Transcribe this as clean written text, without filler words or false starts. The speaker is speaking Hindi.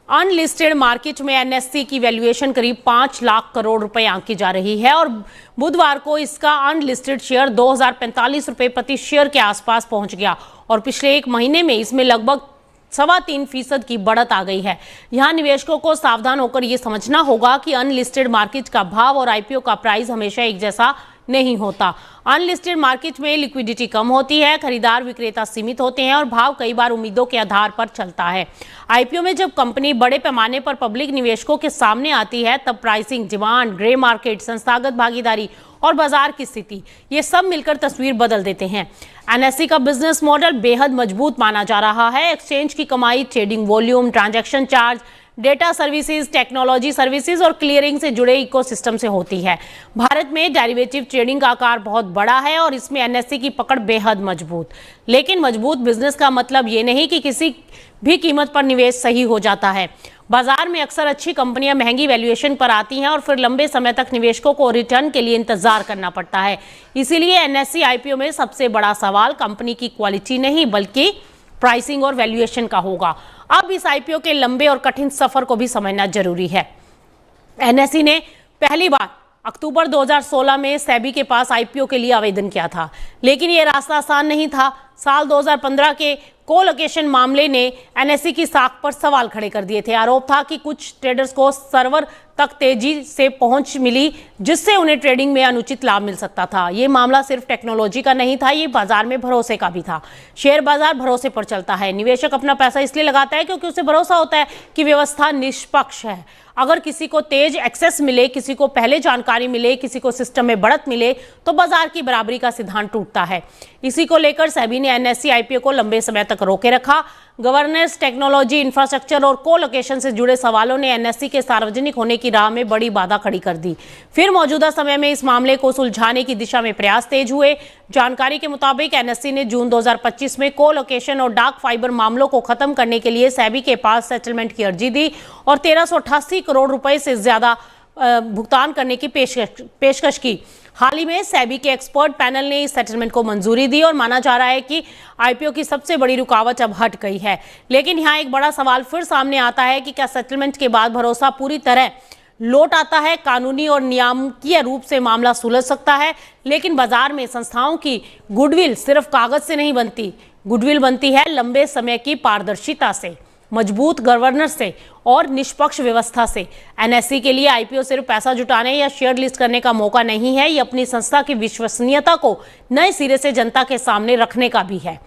अनलिस्टेड मार्केट में एनएससी की वैल्यूएशन करीब 5 लाख करोड़ रुपए आंकी जा रही है और बुधवार को इसका अनलिस्टेड शेयर 2045 रुपए प्रति शेयर के आसपास पहुंच गया और पिछले एक महीने में इसमें लगभग 3.25% की बढ़त आ गई है। यहां निवेशकों को सावधान होकर यह समझना होगा कि अनलिस्टेड मार्केट का भाव और आईपीओ का प्राइस हमेशा एक जैसा नहीं होता। अनलिस्टेड मार्केट में लिक्विडिटी कम होती है, खरीदार विक्रेता सीमित होते हैं और भाव कई बार उम्मीदों के आधार पर चलता है। आईपीओ में जब कंपनी बड़े पैमाने पर पब्लिक निवेशकों के सामने आती है तब प्राइसिंग, डिमांड, ग्रे मार्केट, संस्थागत भागीदारी और बाजार की स्थिति ये सब मिलकर तस्वीर बदल देते हैं। एनएससी का बिजनेस मॉडल बेहद मजबूत माना जा रहा है। एक्सचेंज की कमाई trading volume, transaction charge, data services, technology services और क्लियरिंग से जुड़े इकोसिस्टम से होती है। भारत में डेरिवेटिव ट्रेडिंग का आकार बहुत बड़ा है और इसमें एनएससी की पकड़ बेहद मजबूत। लेकिन मजबूत बिजनेस का मतलब ये नहीं कि किसी भी कीमत पर निवेश सही हो जाता है। बाजार में अक्सर अच्छी कंपनियां महंगी वैल्यूएशन पर आती हैं और फिर लंबे समय तक निवेशकों को रिटर्न के लिए इंतजार करना पड़ता है। इसीलिए एनएससी आईपीओ में सबसे बड़ा सवाल कंपनी की क्वालिटी नहीं बल्कि प्राइसिंग और वैल्यूएशन का होगा। अब इस आईपीओ के लंबे और कठिन सफर को भी समझना जरूरी है। एनएससी ने पहली बार अक्टूबर 2016 में सेबी के पास आईपीओ के लिए आवेदन किया था, लेकिन यह रास्ता आसान नहीं था। साल 2015 के कोलोकेशन मामले ने एनएससी की साख पर सवाल खड़े कर दिए थे। आरोप था कि कुछ ट्रेडर्स को सर्वर तक तेजी से पहुंच मिली जिससे उन्हें ट्रेडिंग में अनुचित लाभ मिल सकता था। ये मामला सिर्फ टेक्नोलॉजी का नहीं था, ये बाजार में भरोसे का भी था। शेयर बाजार भरोसे पर चलता है। निवेशक अपना पैसा इसलिए लगाता है क्योंकि उसे भरोसा होता है कि व्यवस्था निष्पक्ष है। अगर किसी को तेज एक्सेस मिले, किसी को पहले जानकारी मिले, किसी को सिस्टम में बढ़त मिले तो बाजार की बराबरी का सिद्धांत टूटता है। इसी को लेकर सेबी ने एनएससी आईपीओ को लंबे समय तक रोके रखा। गवर्नेंस, टेक्नोलॉजी, इंफ्रास्ट्रक्चर और कोलोकेशन से जुड़े सवालों ने एनएससी के सार्वजनिक होने की राह में बड़ी बाधा खड़ी कर दी। फिर मौजूदा समय में इस मामले को सुलझाने की दिशा में प्रयास तेज हुए। जानकारी के मुताबिक एनएससी ने जून 2025 में कोलोकेशन और डार्क फाइबर मामलों को खत्म करने के लिए सेबी के पास सेटलमेंट की अर्जी दी और 1388 करोड़ रुपए से ज्यादा भुगतान करने की पेशकश की। हाल ही में सेबी के एक्सपर्ट पैनल ने इस सेटलमेंट को मंजूरी दी और माना जा रहा है कि आईपीओ की सबसे बड़ी रुकावट अब हट गई है। लेकिन यहाँ एक बड़ा सवाल फिर सामने आता है कि क्या सेटलमेंट के बाद भरोसा पूरी तरह लौट आता है? कानूनी और नियामकीय रूप से मामला सुलझ सकता है, लेकिन बाजार में संस्थाओं की गुडविल सिर्फ कागज से नहीं बनती। गुडविल बनती है लंबे समय की पारदर्शिता से, मजबूत गवर्नेंस से और निष्पक्ष व्यवस्था से। एनएससी के लिए आईपीओ सिर्फ पैसा जुटाने या शेयर लिस्ट करने का मौका नहीं है, ये अपनी संस्था की विश्वसनीयता को नए सिरे से जनता के सामने रखने का भी है।